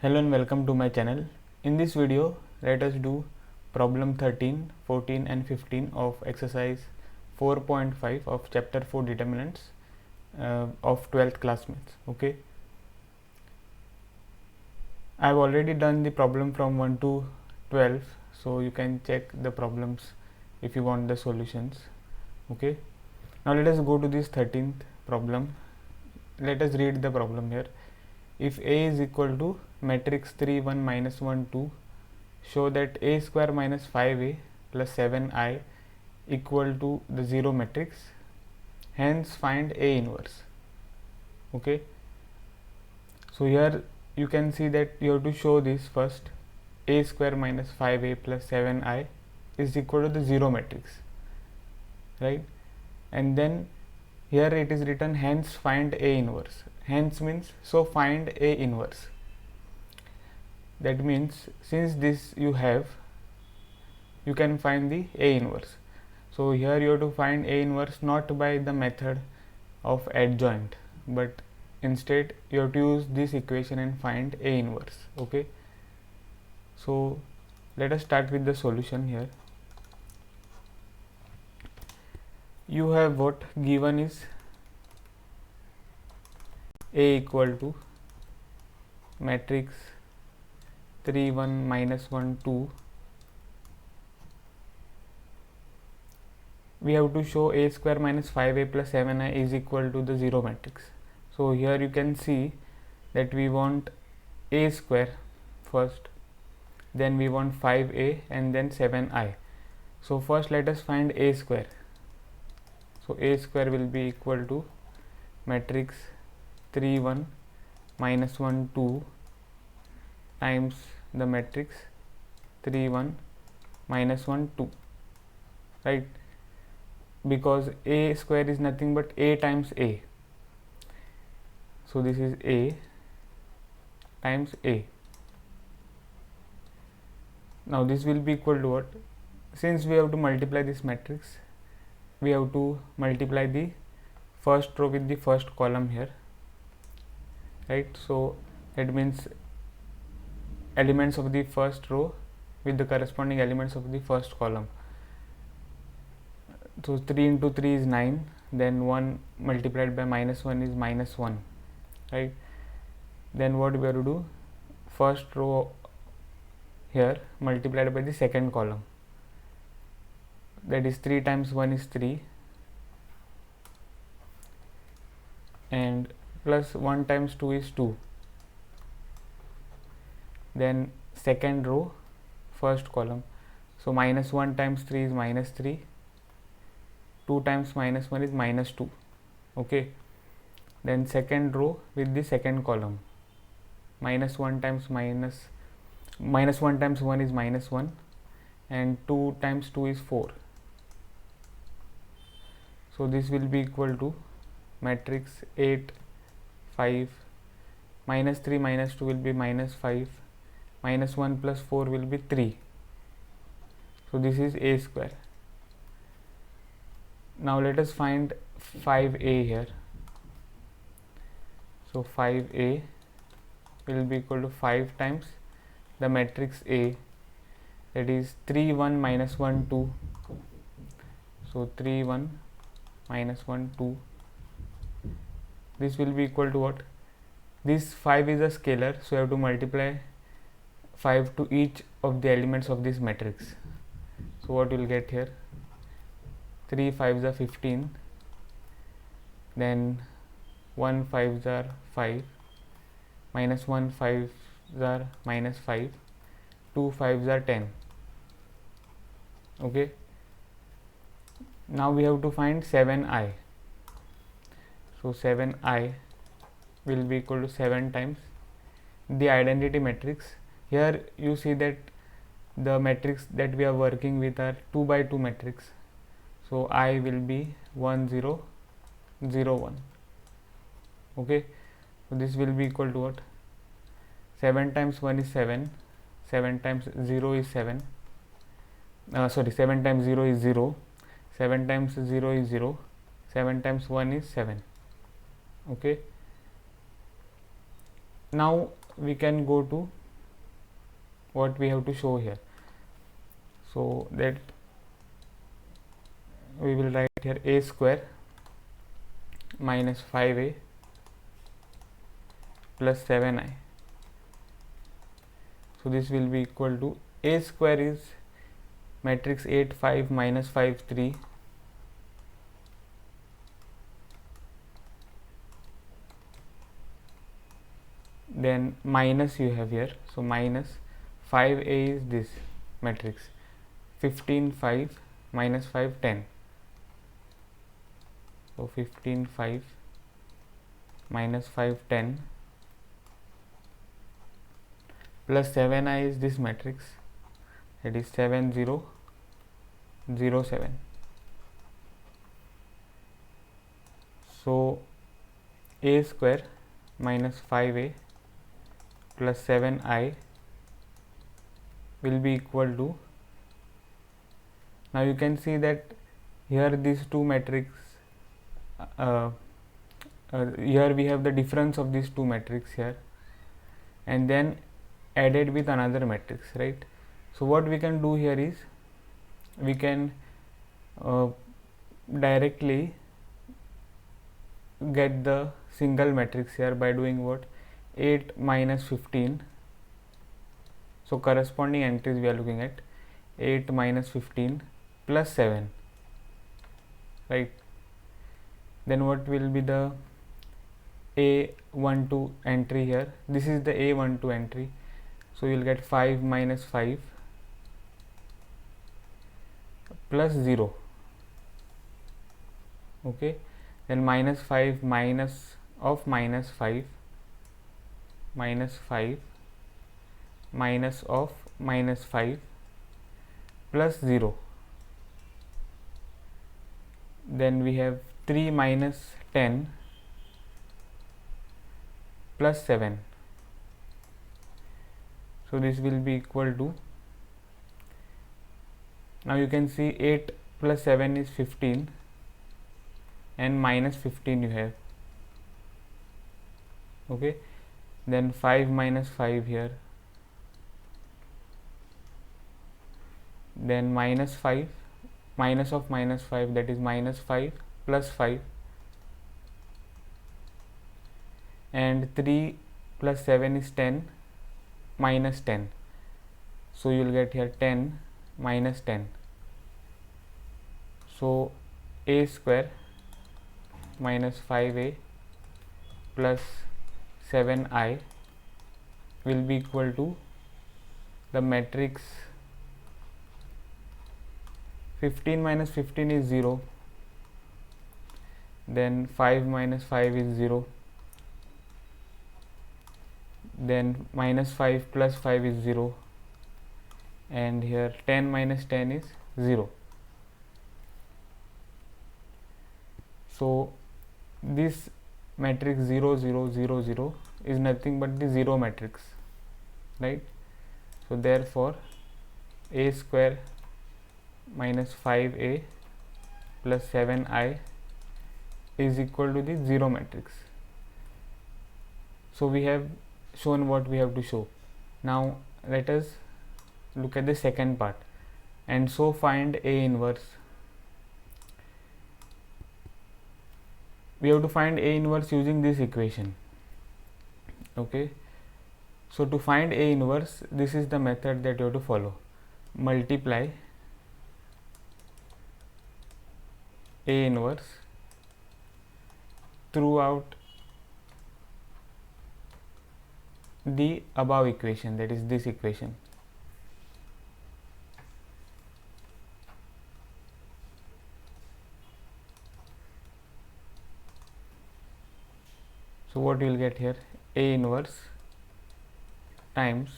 Hello and welcome to my channel. In this video, let us do problem 13, 14 and 15 of exercise 4.5 of chapter 4 determinants of 12th class maths. Okay. I have already done the problem from 1 to 12, so you can check the problems if you want the solutions. Okay. Now let us go to this 13th problem. Let us read the problem here. If A is equal to matrix 3 1 minus 1 2, show that A square minus 5A plus 7I equal to the 0 matrix, hence find A inverse. Okay, so here you can see that you have to show this first. A square minus 5A plus 7I is equal to the 0 matrix, right? And then here it is written hence find A inverse. Hence means so find A inverse. That means since this you have, you can find the A inverse. So here you have to find A inverse not by the method of adjoint, but instead you have to use this equation and find A inverse. Okay, so let us start with the solution. Here you have what given is A equal to matrix 3 1 minus 1 2. We have to show A square minus 5A plus 7I is equal to the 0 matrix. So here you can see that we want A square first, then we want 5A and then 7I. So first let us find A square. So A square will be equal to matrix 3 1 minus 1 2 times the matrix 3 1 minus 1 2, right? Because A square is nothing but A times A. So this is A times A. Now this will be equal to what? Since we have to multiply this matrix, we have to multiply the first row with the first column here, right? So that means elements of the first row with the corresponding elements of the first column. So 3 into 3 is 9, then 1 multiplied by minus 1 is minus 1, right? Then what we have to do? First row here multiplied by the second column, that is 3 times 1 is 3 and plus 1 times 2 is 2. Then second row first column, so minus 1 times 3 is minus 3, 2 times minus 1 is minus 2. Okay, then second row with the second column, minus 1 times minus 1 times 1 is minus 1 and 2 times 2 is 4. So this will be equal to matrix 8 5, minus 3 minus 2 will be minus 5, minus 1 plus 4 will be 3. So this is A square. Now let us find 5A here. So 5A will be equal to 5 times the matrix A, that is 3 1 minus 1 2. So 3 1 minus 1 2. This will be equal to what? This 5 is a scalar, so you have to multiply 5 to each of the elements of this matrix. So what you will get here? 3 5s are 15, then 1 5s are 5, minus 1 5s are minus 5, 2 5s are 10. Okay, now we have to find 7I. So 7I will be equal to 7 times the identity matrix. Here you see that the matrix that we are working with are 2 by 2 matrix. So I will be 1 0 0 1. Okay, so this will be equal to what? 7 times 1 is 7, 7 times 0 is 7, 7 times 0 is 0, 7 times 0 is 0, 7 times 1 is 7. Okay, now we can go to what we have to show here. So that we will write here a square minus 5a plus 7i. So this will be equal to a square is matrix 8 5 minus 5 3, then minus you have here, so minus 5a is this matrix 15 5 minus 5 10. So 15 5 minus 5 10 plus 7i is this matrix, that is 7 0 0 7. So a square minus 5a plus 7i will be equal to, now you can see that here these two matrix, here we have the difference of these two matrix here and then added with another matrix, right? So what we can do here is we can directly get the single matrix here by doing what, 8 minus 15. So corresponding entries we are looking at 8 minus 15 plus 7, right? Then what will be the A12 entry here? This is the A12 entry. So you will get 5 minus 5 plus 0. Okay, then minus 5 minus of minus 5 minus 5 minus of minus 5 plus 0. Then we have 3 minus 10 plus 7. So this will be equal to, now you can see 8 plus 7 is 15 and minus 15 you have. Okay, then 5 minus 5 here, then minus 5 minus of minus 5, that is minus 5 plus 5, and 3 plus 7 is 10 minus 10. So you will get here 10 minus 10. So a square minus 5a plus 7i will be equal to the matrix 15 minus 15 is 0, then 5 minus 5 is 0, then minus 5 plus 5 is 0, and here 10 minus 10 is 0. So this matrix 0 0 0 0 is nothing but the 0 matrix, right? So therefore a square minus 5a plus 7i is equal to the 0 matrix. So we have shown what we have to show. Now let us look at the second part, and so find A inverse. We have to find A inverse using this equation. Okay, so to find A inverse, this is the method that you have to follow. Multiply A inverse throughout the above equation, that is this equation. So what you will get here, A inverse times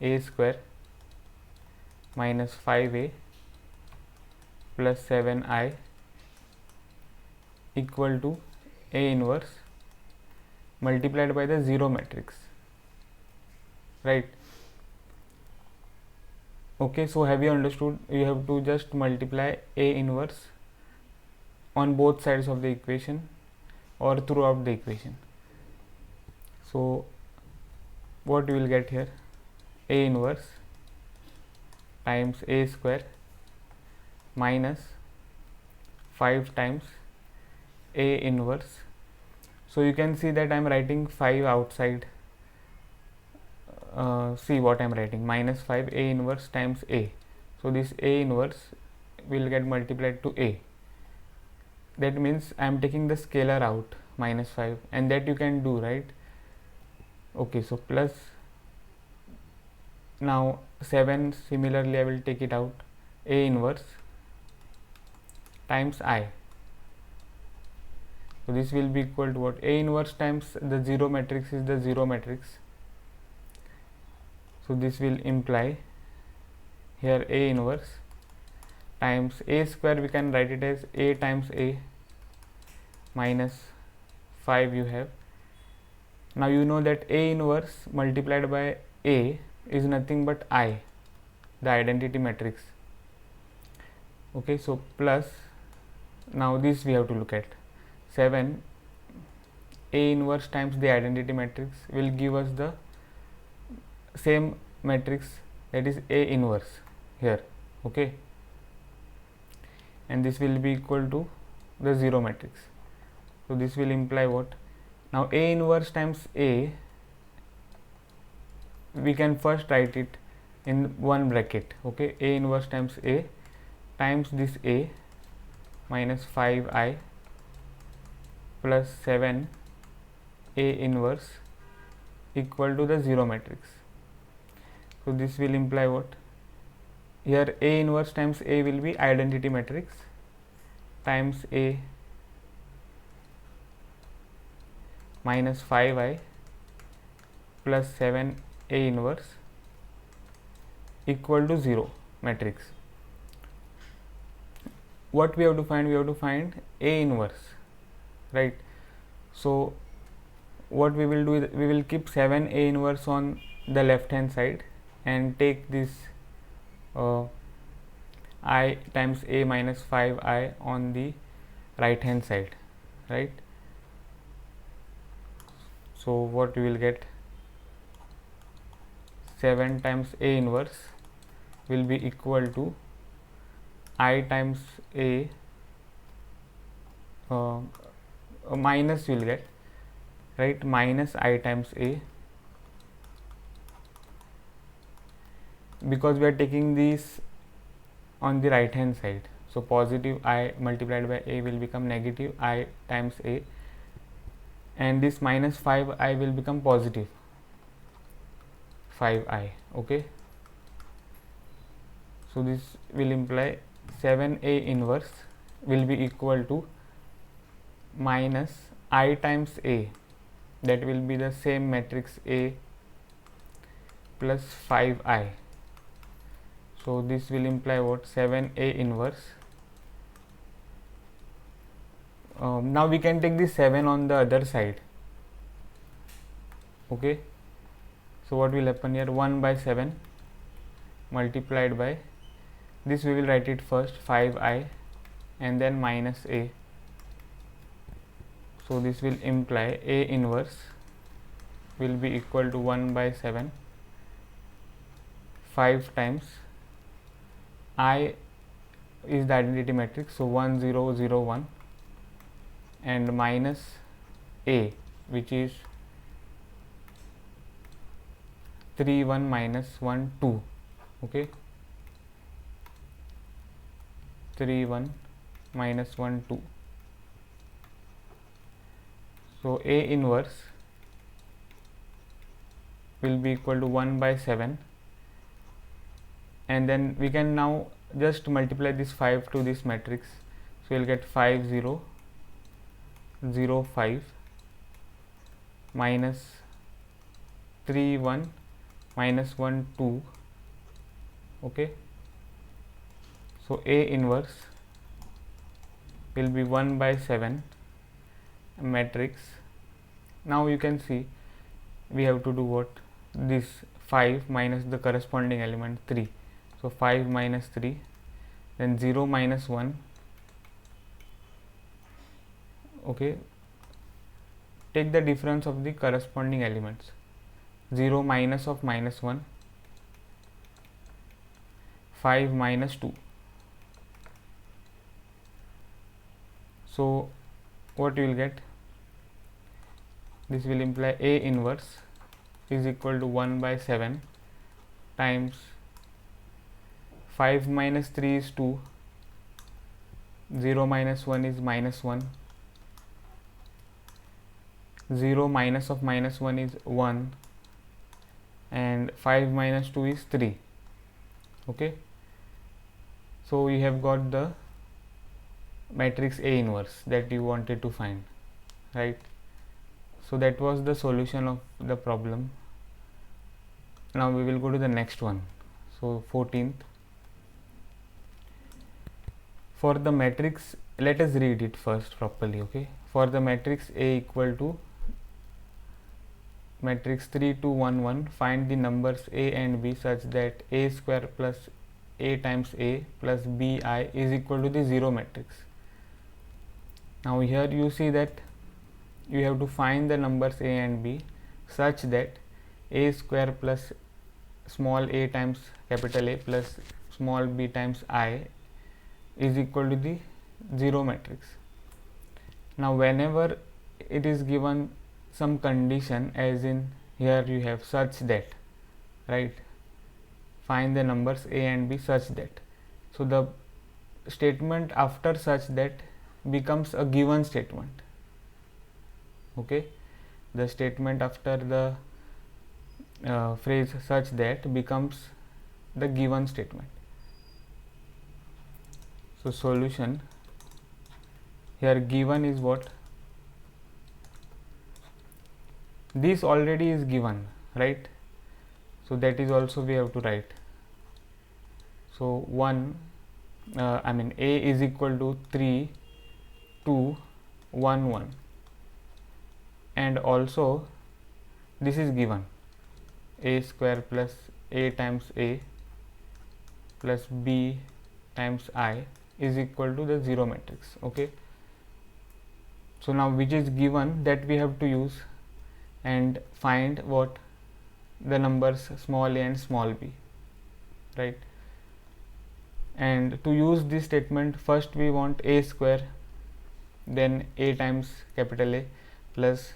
a square minus 5a plus 7i equal to A inverse multiplied by the 0 matrix, right? Okay, so have you understood? You have to just multiply A inverse on both sides of the equation or throughout the equation. So what you will get here? A inverse times A square minus 5 times A inverse. So you can see that I am writing 5 outside. See what I am writing, minus 5 A inverse times A. So this A inverse will get multiplied to A. That means I am taking the scalar out, minus 5, and that you can do, right? Okay, so plus, now 7, similarly I will take it out, A inverse times I. So this will be equal to what? A inverse times the 0 matrix is the 0 matrix. So this will imply here A inverse times A square, we can write it as A times A minus 5 you have. Now you know that A inverse multiplied by A is nothing but I, the identity matrix. Okay, so plus, now this we have to look at, 7 A inverse times the identity matrix will give us the same matrix, that is A inverse here. Okay, and this will be equal to the 0 matrix. So this will imply what? Now A inverse times A, we can first write it in one bracket. Okay, A inverse times A times this A minus 5I plus 7 A inverse equal to the 0 matrix. So this will imply what? Here A inverse times A will be identity matrix times A minus 5I plus 7 A inverse equal to 0 matrix. What we have to find? We have to find A inverse, right? So what we will do is we will keep 7 A inverse on the left hand side and take this I times A minus 5I on the right hand side, right? So what we will get? 7 times A inverse will be equal to I times A minus you will get, right, minus I times A, because we are taking these on the right hand side. So positive I multiplied by A will become negative I times A, and this minus 5I will become positive 5I. Okay, so this will imply 7A inverse will be equal to minus I times A, that will be the same matrix A plus 5I. So this will imply what? 7A inverse. Now we can take the 7 on the other side. Okay, so what will happen here? 1 by 7 multiplied by this, we will write it first 5I and then minus A. So this will imply A inverse will be equal to 1 by 7 5 times I is the identity matrix, so 1 0 0 1, and minus A, which is 3 1 minus 1 2. Okay, 3 1 minus 1 2. So A inverse will be equal to 1 by 7, and then we can now just multiply this 5 to this matrix. So we will get 5 0 0 5 minus 3 1 minus 1 2. Okay, so A inverse will be 1 by 7 matrix. Now you can see we have to do what? This 5 minus the corresponding element 3. So 5 minus 3, then 0 minus 1. Okay, take the difference of the corresponding elements. 0 minus of minus 1, 5 minus 2. So what you will get, this will imply A inverse is equal to 1 by 7 times 5 minus 3 is 2, 0 minus 1 is minus 1, 0 minus of minus 1 is 1, and 5 minus 2 is 3. Okay, so we have got the matrix A inverse that you wanted to find, right? So that was the solution of the problem. Now we will go to the next one. So 14th, for the matrix, let us read it first properly. Okay, for the matrix A equal to matrix 3 2 1 1, find the numbers A and B such that A square plus A times A plus BI is equal to the 0 matrix. Now here you see that you have to find the numbers A and B such that A square plus small a times capital A plus small b times I is equal to the 0 matrix. Now whenever it is given some condition, as in here you have such that, right, find the numbers A and B such that, so the statement after such that becomes a given statement. Okay, the statement after the phrase such that becomes the given statement. So solution, here given is what, this already is given, right? So that is also we have to write. So 1 A is equal to 3 2 1 1, and also this is given, A square plus A times A plus B times I is equal to the 0 matrix. Okay, so now which is given, that we have to use and find what, the numbers small a and small b, right? And to use this statement, first we want A square, then A times capital A plus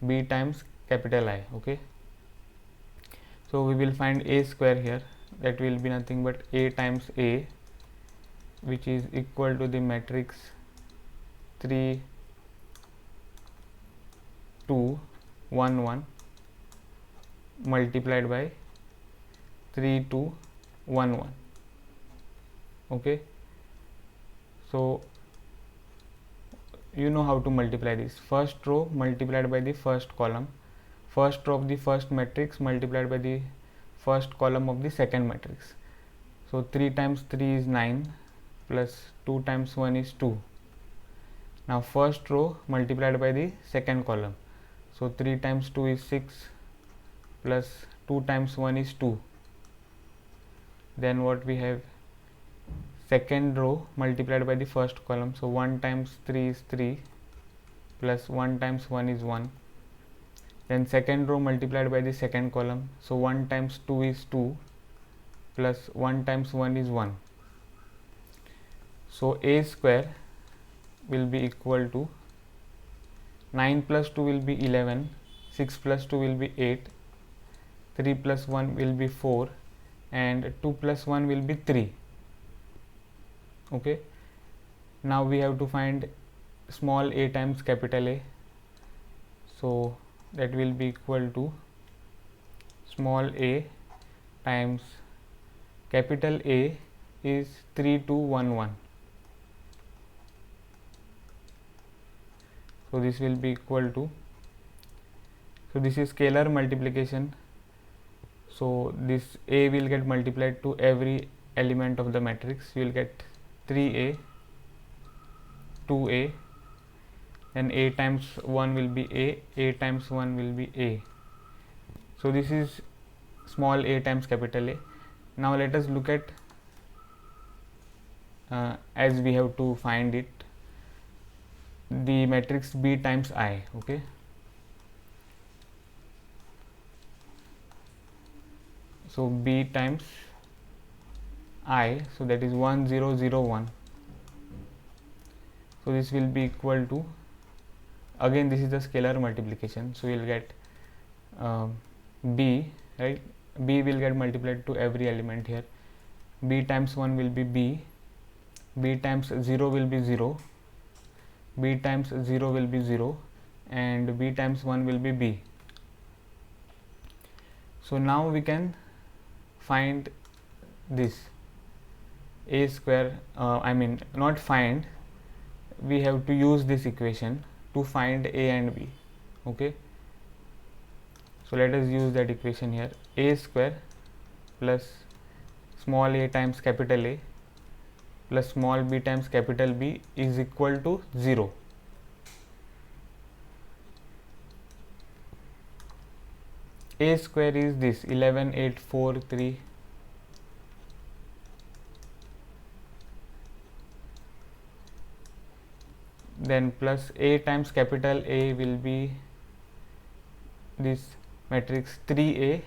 B times capital I. Okay, so we will find A square here, that will be nothing but A times A, which is equal to the matrix 3 2 1 1 multiplied by 3 2 1 1. Okay, so you know how to multiply this. First row multiplied by the first column, first row of the first matrix multiplied by the first column of the second matrix. So 3 times 3 is 9 plus 2 times 1 is 2. Now first row multiplied by the second column, so 3 times 2 is 6 plus 2 times 1 is 2. Then what we have, second row multiplied by the first column, so 1 times 3 is 3 plus 1 times 1 is 1. Then second row multiplied by the second column, so 1 times 2 is 2 plus 1 times 1 is 1. So A square will be equal to 9 plus 2 will be 11, 6 plus 2 will be 8, 3 plus 1 will be 4, and 2 plus 1 will be 3. Okay, now we have to find small a times capital A, so that will be equal to small a times capital A is 3 2 1 1. So this will be equal to, so this is scalar multiplication, so this A will get multiplied to every element of the matrix. You will get 3A, 2A, then A times 1 will be A times 1 will be A. So this is small a times capital A. Now let us look at, as we have to find it, the matrix B times I. Okay, so b times I, so that is 1001. So this will be equal to, again this is the scalar multiplication, so you will get b, right? B will get multiplied to every element here. B times 1 will be b, b times 0 will be 0, b times 0 will be 0, and b times 1 will be b. So now we can find this a square, I mean not find, we have to use this equation to find a and b. Okay, so let us use that equation here. A square plus small a times capital A plus small b times capital B is equal to 0. A square is this 11843, then plus A times capital A will be this matrix 3A,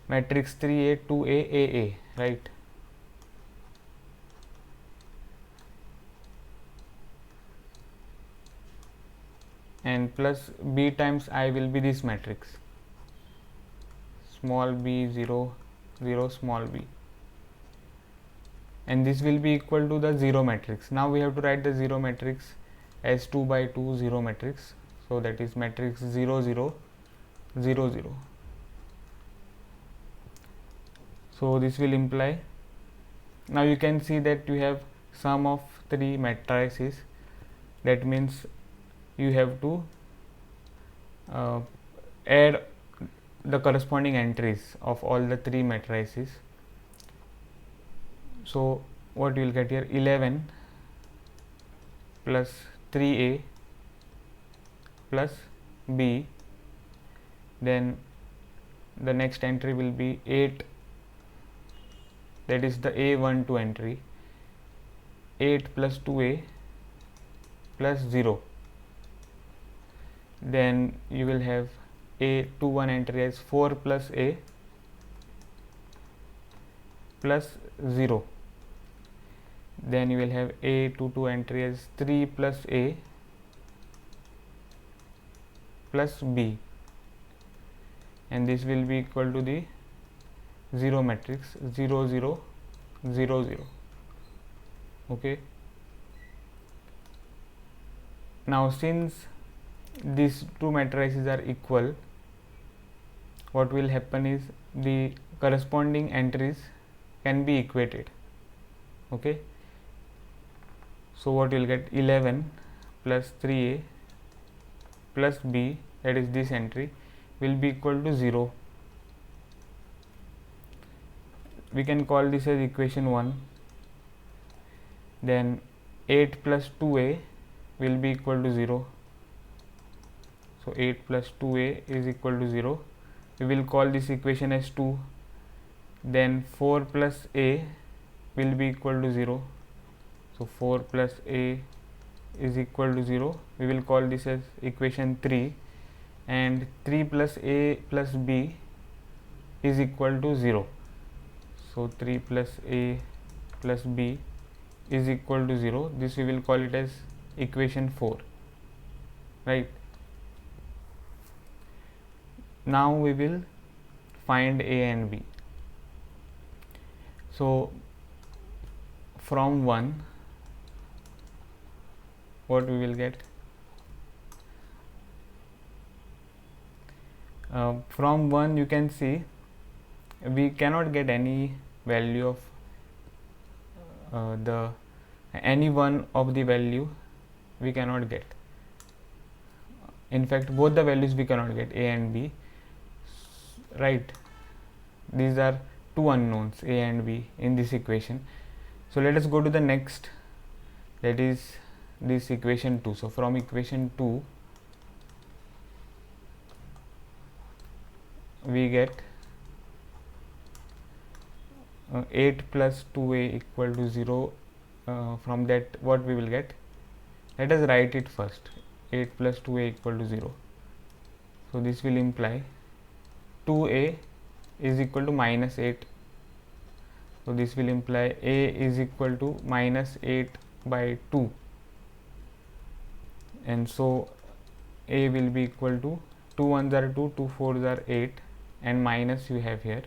matrix 3A 2A AA, right? And plus B times I will be this matrix small b 0 0 small b, and this will be equal to the 0 matrix. Now we have to write the 0 matrix as 2 by 2 0 matrix, so that is matrix 0 0 0 0. So this will imply, now you can see that you have sum of 3 matrices, that means you have to add the corresponding entries of all the 3 matrices. So what you will get here, 11 plus 3A plus B, then the next entry will be 8, that is the A12 entry, 8 plus 2A plus 0, then you will have A21 entry as 4 plus A plus 0, then you will have A22 entry as 3 plus A plus B, and this will be equal to the 0 matrix 0 0 0 0. Okay, now since these 2 matrices are equal, what will happen is the corresponding entries can be equated. Okay, so what you will get, 11 plus 3A plus B, that is this entry, will be equal to 0. We can call this as equation 1. Then 8 plus 2A will be equal to 0. So 8 plus 2A is equal to 0. We will call this equation as 2. Then 4 plus A will be equal to 0. So 4 plus A is equal to 0. We will call this as equation 3. And 3 plus A plus B is equal to 0. So 3 plus A plus B is equal to 0. This we will call it as equation 4, right? Now we will find A and B. So from 1, what we will get? From 1 you can see we cannot get any value of any one of the value we cannot get. In fact, both the values we cannot get, A and B, right? These are two unknowns, A and B, in this equation. So let us go to the next, that is this equation 2. So from equation 2 we get 8 plus 2A equal to 0. From that what we will get? Let us write it first. 8 plus 2A equal to 0. So this will imply 2A is equal to minus 8. So this will imply A is equal to minus 8 by 2, and so A will be equal to 2 1s are 2, 2 4s are 8, and minus you have here,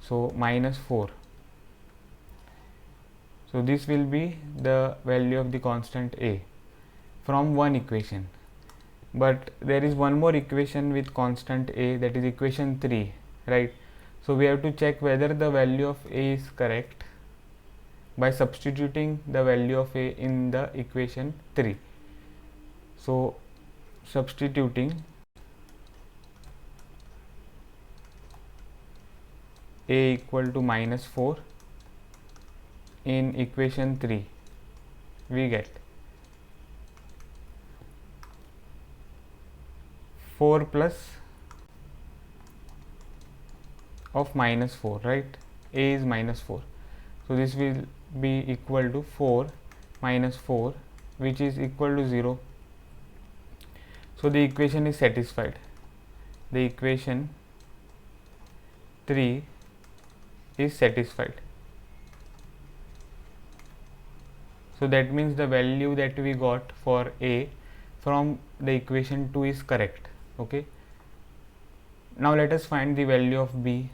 so minus 4. So this will be the value of the constant A from one equation. But there is one more equation with constant A, that is equation 3, right? So we have to check whether the value of A is correct by substituting the value of A in the equation 3. So substituting A equal to minus 4 in equation 3, we get 4 plus of minus 4, right? A is minus 4. So this will be equal to 4 minus 4, which is equal to 0. So the equation is satisfied. The equation 3 is satisfied. So that means the value that we got for A from the equation 2 is correct. Okay. Now let us find the value of B.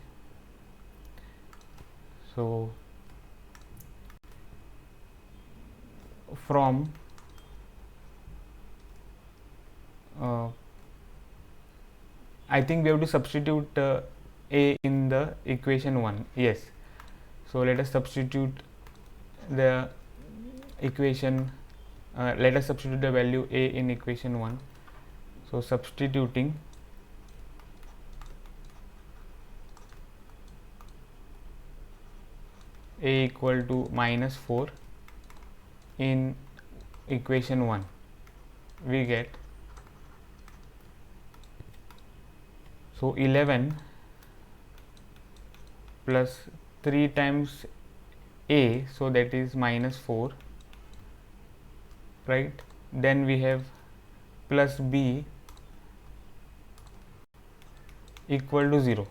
So from I think we have to substitute A in the equation 1. Yes. So let us substitute the equation, let us substitute the value A in equation 1. So substituting A equal to minus 4 in equation 1, we get, so 11 plus 3 times A, so that is minus 4, right? Then we have plus B equal to 0.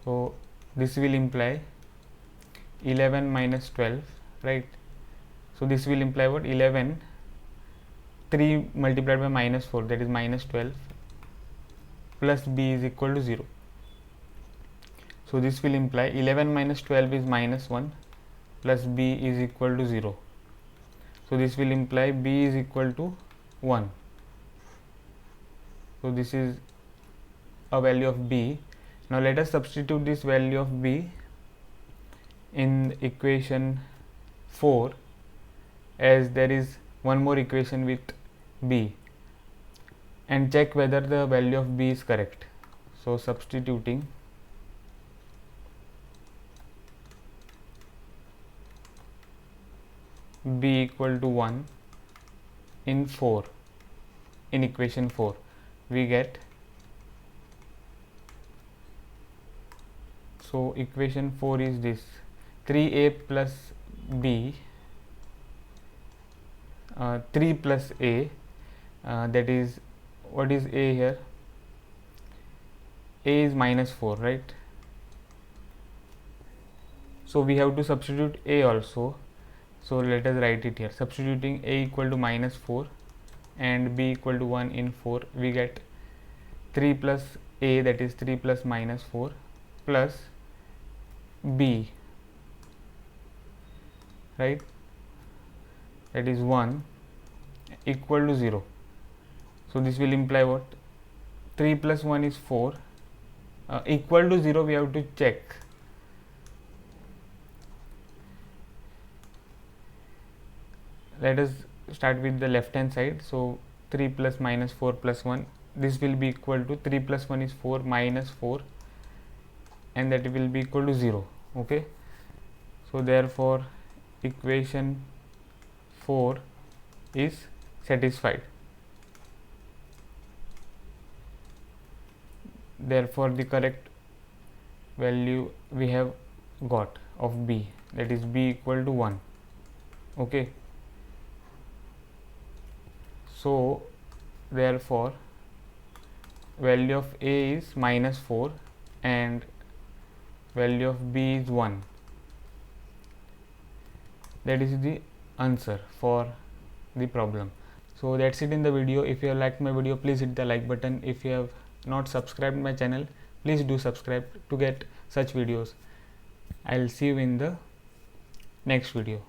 So this will imply 11 minus 12, right? So this will imply what? 11, 3 multiplied by minus 4, that is minus 12, plus B is equal to 0. So this will imply 11 minus 12 is minus 1, plus B is equal to 0. So this will imply B is equal to 1. So this is a value of B. Now let us substitute this value of B in equation 4, as there is one more equation with B, and check whether the value of B is correct. So substituting B equal to 1 in equation 4, we get, so equation 4 is this, 3A plus B, 3 plus A, that is, what is A here? A is minus 4, right? So we have to substitute A also. So let us write it here. Substituting A equal to minus 4 and B equal to 1 in 4, we get 3 plus A, that is 3 plus minus 4, plus B, right, that is 1, equal to 0. So this will imply what? 3 plus 1 is 4, equal to 0, we have to check. Let us start with the left hand side. So 3 plus minus 4 plus 1, this will be equal to 3 plus 1 is 4 minus 4, and that will be equal to 0. Okay. So therefore equation 4 is satisfied. Therefore the correct value we have got of B, that is B equal to 1. Okay. So therefore value of A is minus 4 and value of b is 1. That is the answer for the problem. So that's it in the video. If you have liked my video, please hit the like button. If you have not subscribed my channel, please do subscribe to get such videos. I'll see you in the next video.